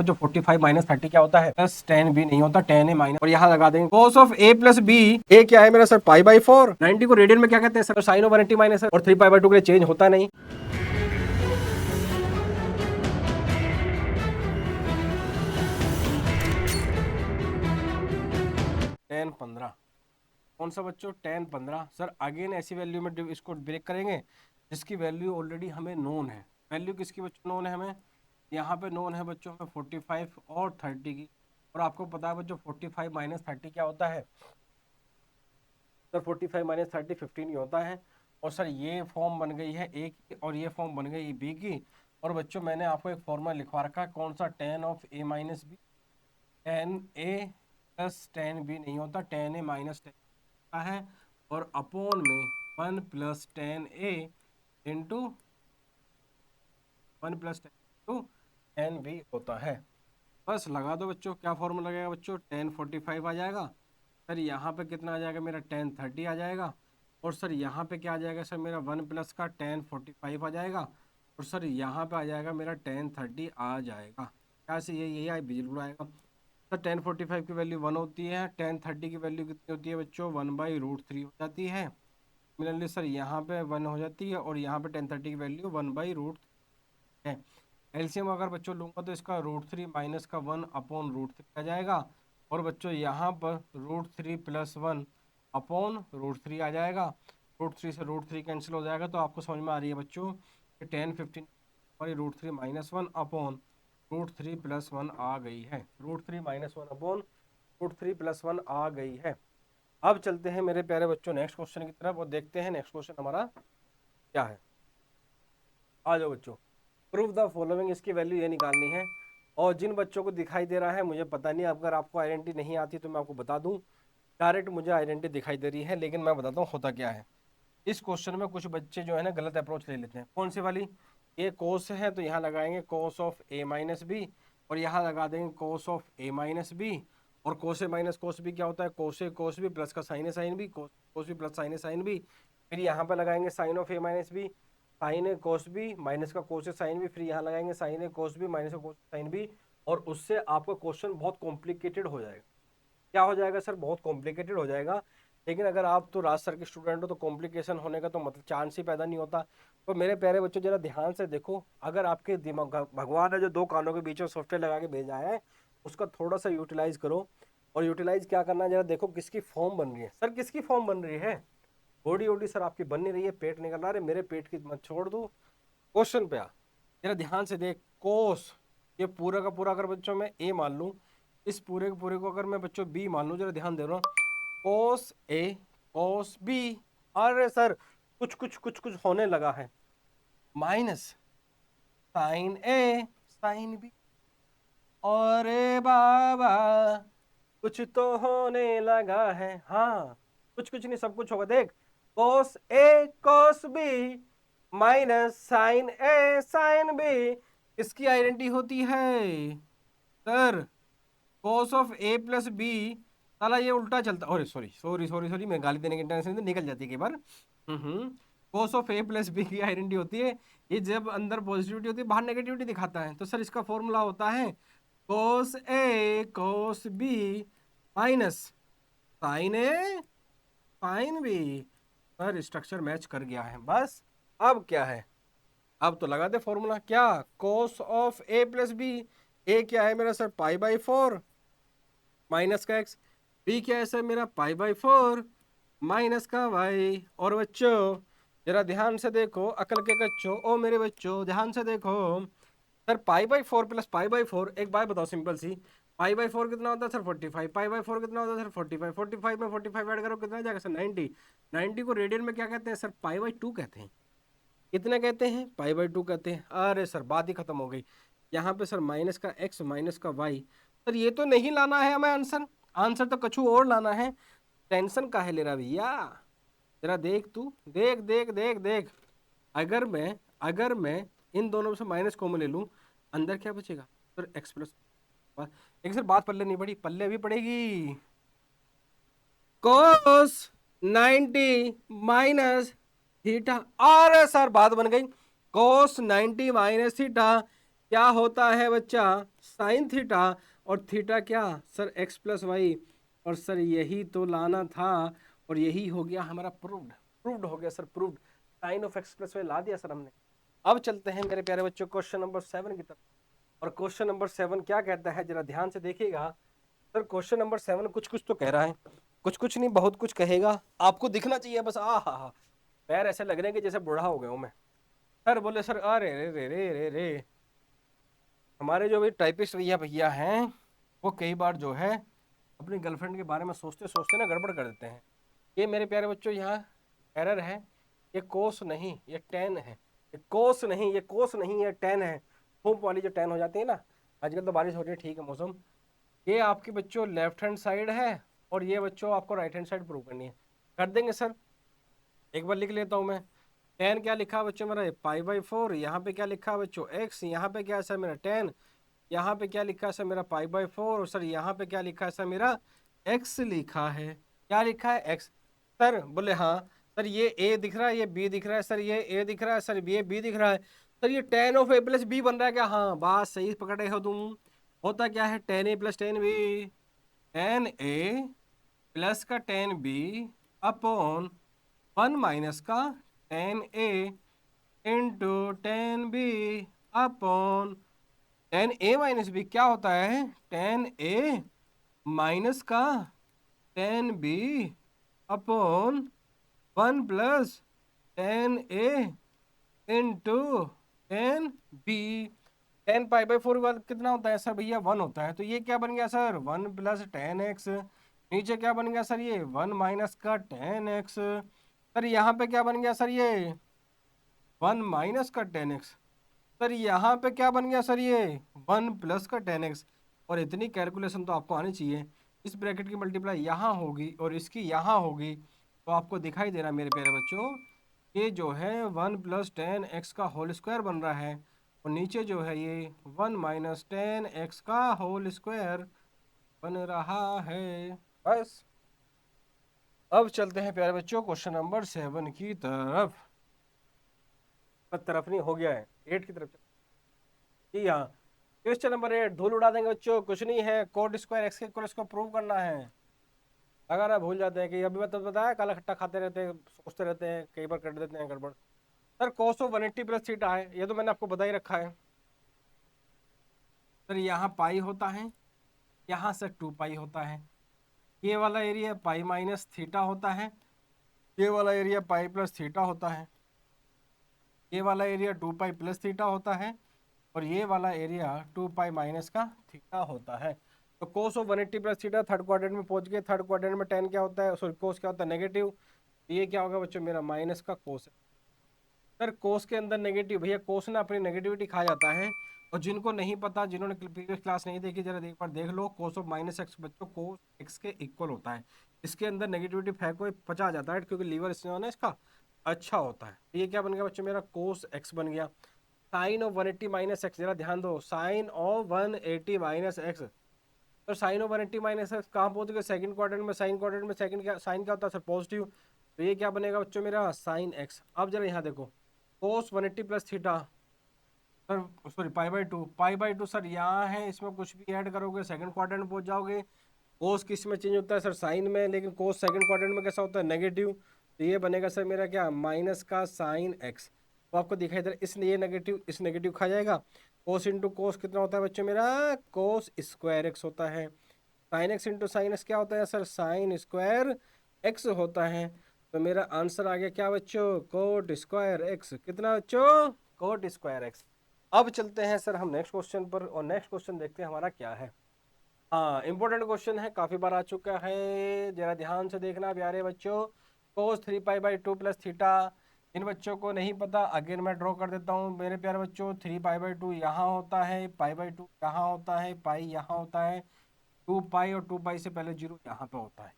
जो 45 माइनस 30 क्या होता है, प्लस टेन बी नहीं होता, टेन ए माइनस, और यहाँ लगा देंगे cos of A plus B. A क्या है मेरा सर, पाई बाई 4। 90 को रेडियन में क्या कहते हैं सर, साइन ओवर 90 माइनस, और 3 पाई बाई 2 के लिए चेंज होता नहीं। टेन 15 कौन सा बच्चों, टेन 15 सर। अगेन ऐसी वैल्यू में इसको ब्रेक करेंगे जिसकी वैल्यू ऑलरेडी हमें नोन है। वैल्यू किसकी बच्चों नोन है हमें, यहाँ पे नोन है बच्चों हमें 45 और 30 की। और आपको पता है बच्चों 45 माइनस 30 क्या होता है सर, 45 माइनस 30 15 ही होता है। और सर ये फॉर्म बन गई है ए की और ये फॉर्म बन गई बी की। और बच्चों मैंने आपको एक फॉर्मूला लिखवा रखा है, कौन सा, tan of A minus B. Tan A plus tan B नहीं होता, टेन ए माइनस टेन होता है, और अपोन में 1 plus ten A into 1 plus tan B होता है। बस लगा दो बच्चों, क्या फॉर्मूला लगेगा बच्चों, टेन 45 आ जाएगा सर। यहाँ पे कितना आ जाएगा मेरा, टेन 30 आ जाएगा। और सर यहाँ पे क्या आ जाएगा सर मेरा, 1 प्लस का टेन 45 आ जाएगा। और सर यहाँ पे आ जाएगा मेरा टेन 30 आ जाएगा। क्या से यही यही बिल्कुल आएगा सर। टेन 45 की वैल्यू 1 होती है, टेन 30 की वैल्यू कितनी होती है बच्चों, 1/√3 हो जाती है। सिमिलरली सर यहाँ पे 1 हो जाती है, और यहाँ पे टेन 30 की वैल्यू 1/√3 है। एलसीएम अगर बच्चों लूंगा तो इसका √3 माइनस का 1 अपॉन √3 आ जाएगा। और बच्चों यहाँ पर √3 प्लस 1 अपॉन √3 आ जाएगा। √3 से √3 कैंसिल हो जाएगा। तो आपको समझ में आ रही है बच्चों कि 10 15 हमारी √3 माइनस 1 अपॉन √3 प्लस 1 आ गई है। √3 माइनस 1 अपॉन √3 प्लस 1 आ गई है। अब चलते हैं मेरे प्यारे बच्चों नेक्स्ट क्वेश्चन की तरफ और देखते हैं नेक्स्ट क्वेश्चन हमारा क्या है। आ जाओ बच्चों, प्रूफ द फॉलोइंग, इसकी वैल्यू ये निकालनी है। और जिन बच्चों को दिखाई दे रहा है मुझे पता नहीं, अगर आपको आइडेंटिटी नहीं आती तो मैं आपको बता दूं, डायरेक्ट मुझे आइडेंटिटी दिखाई दे रही है, लेकिन मैं बताता हूँ होता क्या है। इस क्वेश्चन में कुछ बच्चे जो है ना गलत अप्रोच ले लेते हैं। कौन सी वाली, ये कोस है तो यहाँ लगाएंगे cos of A minus B, और यहाँ लगा देंगे cos of A minus B. और cos A minus cos B क्या होता है, cos A cos B plus का sine A sign B, cos B plus sine A sign B. फिर यहाँ पे लगाएंगे sine of A minus B, sine A cos B minus का cos A sign B. फिर यहाँ लगाएंगे sine A cos B minus का कोस साइन बी। और उससे आपका क्वेश्चन बहुत कॉम्प्लिकेटेड हो जाएगा। क्या हो जाएगा सर, बहुत कॉम्प्लिकेटेड हो जाएगा। लेकिन अगर आप तो राज सर के स्टूडेंट हो तो कॉम्प्लिकेशन होने का तो मतलब चांस ही पैदा नहीं होता। तो मेरे प्यारे बच्चों जरा ध्यान से देखो, अगर आपके दिमाग, भगवान ने जो दो कानों के बीच में सॉफ्टवेयर लगा के भेजा है उसका थोड़ा सा यूटिलाइज करो। और यूटिलाइज क्या करना है, जरा देखो किसकी फॉर्म बन रही है सर, किसकी फॉर्म बन रही है। बॉडी वोडी सर आपकी बन नहीं रही है, पेट निकल रहा है। अरे मेरे पेट की मत छोड़ दो, क्वेश्चन पे आ, जरा ध्यान से देख। कोस, ये पूरा का पूरा अगर बच्चों मैं ए मान लूँ, इस पूरे के पूरे को अगर मैं बच्चों बी मान लूँ, जरा ध्यान दे रहा हूँ, कोस ए कोस बी। अरे सर कुछ कुछ कुछ कुछ होने लगा है, minus sign A sine B. अरे बाबा कुछ तो होने लगा है, हाँ कुछ कुछ नहीं सब कुछ होगा। देख, cos A cos B minus sign A sign B, इसकी आइडेंटिटी होती है sir cos of A plus B. साला ये उल्टा चलता, अरे सॉरी सॉरी सॉरी सॉरी, मैं गाली देने की टेंशन निकल जाती है कई बार। Cos of A plus B की आइडेंटिटी होती है, ये जब अंदर पॉजिटिविटी होती है बाहर नेगेटिविटी दिखाता है। तो सर इसका फॉर्मूला होता है cos A cos B minus sign A sign B. Sir structure match कर गया है बस। अब क्या है, अब तो लगा दे फॉर्मूला, क्या, cos of A plus B. A क्या है मेरा सर, पाई बाई 4 माइनस का एक्स। बी क्या है सर मेरा, पाई बाई 4 माइनस का वाई। और बच्चों जरा ध्यान से देखो, अकल के बच्चों, ओ मेरे बच्चों ध्यान से देखो। Sir pi by 4 plus pi by 4, एक बात बताओ सिंपल सी, पाई बाई 4 कितना होता है सर 45, पाई बाई 4 कितना होता है सर 45, 45 में 45 ऐड करो कितना जाएगा सर 90। 90 को रेडियन में क्या कहते हैं सर, पाई बाई 2 कहते हैं। कितने कहते हैं, पाई बाई 2 कहते हैं। अरे सर बात ही खत्म हो गई। यहाँ पे सर माइनस का एक्स माइनस का वाई। सर ये तो नहीं लाना है हमें आंसर, आंसर तो कछु और लाना है। टेंशन काहे ले रहा भैया, जरा देख तू, देख देख देख देख। अगर मैं इन दोनों में से माइनस कॉमन ले लूं, अंदर क्या बचेगा सर, एक्स प्लस। लेकिन सर बात पल्ले नहीं पड़ी, पल्ले अभी पड़ेगी। कोस 90 माइनस थीटा। अरे सर बात बन गई, कोस 90 माइनस थीटा क्या होता है बच्चा, साइन थीटा, और थीटा क्या सर एक्स प्लस वाई, और सर यही तो लाना था, और यही हो गया हमारा प्रूव्ड, प्रूव्ड हो गया sir, proved, sine of x plus y ला दिया सर हमने। अब चलते हैं मेरे प्यारे बच्चों क्वेश्चन नंबर 7 की तरफ। और क्वेश्चन नंबर 7 क्या कहता है, जरा ध्यान से देखिएगा। सर क्वेश्चन नंबर 7 कुछ कुछ तो कह रहा है, कुछ कुछ नहीं बहुत कुछ कहेगा, आपको दिखना चाहिए बस। आ हा हा, पैर ऐसे लग रहे हैं कि जैसे बूढ़ा हो गया हूं मैं। सर बोले सर अरे रे रे रे रे रे, हमारे जो भी टाइपिस्ट भैया भैया हैं वो कई बार जो है अपनी गर्लफ्रेंड के बारे में सोचते सोचते ना गड़बड़ कर देते हैं। ये मेरे प्यारे बच्चों यहाँ एरर है, ये कोस नहीं ये टेन है, ये कोस नहीं ये कोस नहीं ये टेन है। खूब वाली जो टेन हो जाती है ना, आजकल तो बारिश हो रही है ठीक है मौसम, ये आपके बच्चों लेफ्ट हैंड साइड है, और ये बच्चों आपको राइट हैंड साइड प्रूव करनी है। कर देंगे सर, एक बार लिख लेता हूँ मैं। टेन क्या लिखा है बच्चों मेरा, पाई बाई 4, यहाँ पे क्या लिखा है बच्चों एक्स, यहाँ पे क्या है सर मेरा टेन, यहाँ पे क्या लिखा है सर मेरा पाई बाई 4, और सर यहाँ पे क्या लिखा है सर मेरा एक्स लिखा है। क्या लिखा है एक्स। सर बोले हाँ। सर ये ए दिख रहा है, ये बी दिख रहा है, सर ये ए दिख रहा है, सर ये बी दिख रहा है, सर ये tan of A plus B बन रहा है क्या। हाँ बात सही पकड़े हो तुम। होता क्या है, tan A plus tan B, tan A plus का टेन बी अपॉन 1 का tan A into tan B upon tan A minus B. क्या होता है, टेन ए माइनस का tan B upon 1 + tan A into tan B. 10 pi वाला कितना होता है सर भैया, 1 होता है, तो ये क्या बन गया सर 1 + टेन एक्स। नीचे क्या बन गया सर, ये 1 - का टेन एक्स। सर यहाँ पे क्या बन गया सर, ये 1 - का टेन एक्स। सर यहाँ पे क्या बन गया सर, ये 1 + का टेन एक्स। और इतनी कैलकुलेशन तो आपको आनी चाहिए, इस ब्रैकेट की मल्टीप्लाई यहाँ होगी और इसकी यहाँ होगी, तो आपको दिखाई दे रहा है मेरे प्यारे बच्चों, ये जो है 1 + 10 x का होल स्क्वायर बन रहा है, और नीचे जो है ये 1 - 10 x का होल स्क्वायर बन रहा है। बस अब चलते हैं प्यारे बच्चों क्वेश्चन नंबर 7 की तरफ। तरफ नहीं हो गया है, 8 की तरफ। जी हाँ, क्वेश्चन नंबर 8 धूल उड़ा देंगे बच्चों, कुछ नहीं है, कोट स्क्वायर एक्स के इक्वल इसको प्रूव करना है। अगर आप भूल जाते हैं कि अभी मैं तो बताया काला खट्टा खाते रहते हैं, सोचते रहते हैं, कई बार कर देते हैं गड़बड़। सर कोस ऑफ 180 + थीटा है, ये तो मैंने आपको बता ही रखा है। सर यहाँ पाई होता है, यहाँ से 2 पाई होता है, ये वाला एरिया पाई माइनस थीटा होता है, ये वाला एरिया पाई प्लस थीटा होता है, ये वाला एरिया 2 पाई प्लस थीटा होता है, और ये वाला एरिया 2 पाई माइनस का थीटा होता है। तो cos of 180 + theta third quadrant में पहुंच गए। थर्ड क्वाड्रेंट में टेन क्या होता है, सॉरी कोस क्या होता है नेगेटिव, ये क्या होगा बच्चों मेरा माइनस का कोस है। सर कोस के अंदर नेगेटिव, भैया कोस ना अपनी नेगेटिविटी खा जाता है, और जिनको नहीं पता, जिन्होंने प्रीवियस क्लास नहीं देखी, जरा एक बार देख लो, कोस ऑफ -x बच्चों कोस x के इक्वल होता है। इसके अंदर नेगेटिविटी फेंको पचा जाता है, क्योंकि लीवर इसने ना इसका अच्छा होता है। तो ये क्या बन गया बच्चों मेरा कोस x बन गया। साइन ऑफ 180 - x, जरा ध्यान दो, साइन ऑफ 180 - x। तो साइन ऑफ 180 - x कहाँ पहुंच गए, सेकंड क्वाड्रेंट में। साइन क्वाड्रेंट में सेकंड क्या साइन क्या होता है सर, पॉजिटिव। तो ये क्या बनेगा बच्चों मेरा साइन x। अब जरा यहाँ देखो, कोस 180 + थीटा, सर सॉरी पाई/2, पाई/2 सर यहाँ है, इसमें कुछ भी ऐड करोगे सेकंड क्वाड्रेंट में पहुंच जाओगे। कोस किस में चेंज होता है सर, साइन में, लेकिन कोस सेकंड क्वाड्रेंट में कैसा होता है, नेगेटिव। तो ये बनेगा सर मेरा क्या, माइनस का साइन एक्स। तो आपको दिखाई दे रहा है, इस ये नेगेटिव इस नेगेटिव खा जाएगा। कोस इंटू कोस कितना होता है बच्चों मेरा, कोस स्क्वायर एक्स होता है। Sine x into sine x क्या होता है सर, साइन स्क्वायर एक्स होता है। तो मेरा आंसर आ गया क्या बच्चों, कोट स्क्वायर एक्स। कितना बच्चों, कोट स्क्वायर एक्स। अब चलते हैं सर हम नेक्स्ट क्वेश्चन पर, और नेक्स्ट क्वेश्चन देखते हैं हमारा क्या है। हाँ इंपॉर्टेंट क्वेश्चन है, काफी बार आ चुका है, जरा ध्यान से देखना प्यारे बच्चों। कोस 3 पाई/2 + थीटा, इन बच्चों को नहीं पता, अगेन मैं ड्रॉ कर देता हूँ मेरे प्यारे बच्चों। 3 पाई/2 यहाँ होता है, पाई/2 यहाँ होता है, पाई यहाँ होता है, 2 पाई और 2 पाई से पहले जीरो यहाँ पे होता है।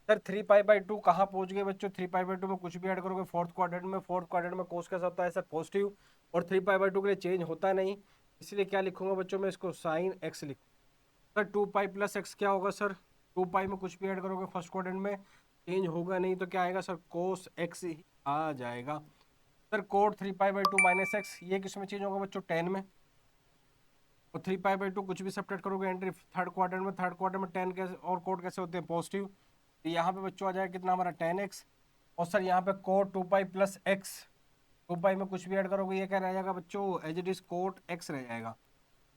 सर 3 पाई/2 कहाँ पहुंच गए बच्चों, 3 पाई/2 में कुछ भी ऐड करोगे फोर्थ क्वाड्रेंट में। फोर्थ क्वाड्रेंट में कोस कैसा होता है सर, पॉजिटिव, और 3 पाई/2 के लिए चेंज होता नहीं, इसलिए क्या लिखूंगा बच्चों मैं इसको साइन एक्स लिखूँ। सर 2 पाई + x क्या होगा सर, 2 पाई में कुछ भी ऐड करोगे फर्स्ट क्वाड्रेंट में चेंज होगा नहीं, तो क्या आएगा सर, कोस x ही आ जाएगा। सर कोट 3 पाई/2 - x, ये किस में चेंज होगा बच्चों, 10 में। और 3π/2 कुछ भी सब्ट्रैक्ट करोगे एंट्री थर्ड क्वार्टर में 10 कैसे और कोड कैसे होते हैं पॉजिटिव, तो यहाँ पे बच्चों आ जाएगा कितना हमारा 10x। और सर यहाँ पे कोड 2π + x, 2π में कुछ भी ऐड करोगे ये क्या रह जाएगा बच्चों, as it is cot x रह जाएगा।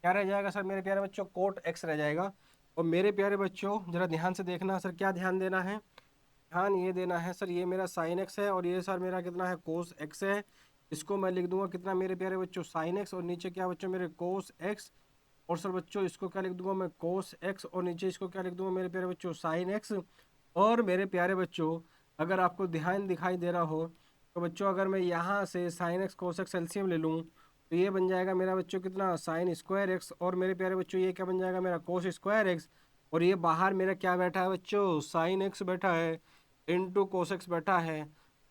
क्या रह जाएगा सर मेरे प्यारे बच्चों, कोट x रह जाएगा। और मेरे प्यारे बच्चों जरा ध्यान से देखना सर, क्या ध्यान देना है, ध्यान ये देना है सर, ये मेरा साइन x है और ये सर मेरा कितना है कोस x है। इसको मैं लिख दूंगा कितना मेरे प्यारे बच्चों साइन x, और नीचे क्या बच्चों मेरे कोस x। और सर बच्चों इसको क्या लिख दूंगा मैं कोस x, और नीचे इसको क्या लिख दूंगा मेरे प्यारे बच्चों साइन x। और मेरे प्यारे बच्चों अगर आपको ध्यान दिखाई दे रहा हो तो बच्चों अगर मैं यहाँ से साइन x कोस x एलसीएम ले लूँ तो ये बन जाएगा मेरा बच्चों कितना साइन स्क्वायर x, और मेरे प्यारे बच्चों ये क्या बन जाएगा मेरा कोस स्क्वायर x। और ये बाहर मेरा क्या बैठा है बच्चों, साइन x बैठा है इंटू कोस x बैठा है।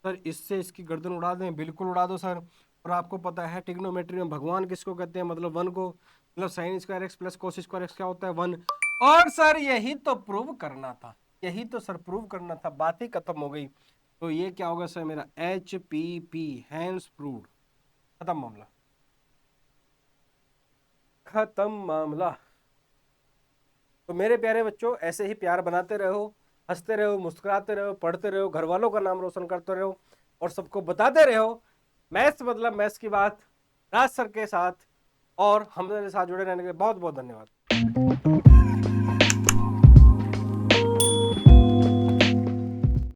सर इससे इसकी गर्दन उड़ा दें, बिल्कुल उड़ा दो सर। और आपको पता है ट्रिग्नोमेट्री में भगवान किसको कहते हैं, मतलब वन को, मतलब sine square x plus cos square x क्या होता है 1। और सर यही तो प्रूव करना था, यही तो सर प्रूव करना था, बात ही खत्म हो गई। तो ये क्या होगा सर मेरा HPP, हैंस प्रूव्ड, खत्म मामला, खत्म मामला। तो मेरे प्यारे बच्चों ऐसे ही प्यार बनाते रहो, हंसते रहो, मुस्कुराते रहो, पढ़ते रहो, घर वालों का नाम रोशन करते रहो, और सबको बताते रहो मैथ्स मतलब मैथ्स की बात राज सर के साथ। और हमारे साथ जुड़े रहने के लिए बहुत बहुत धन्यवाद।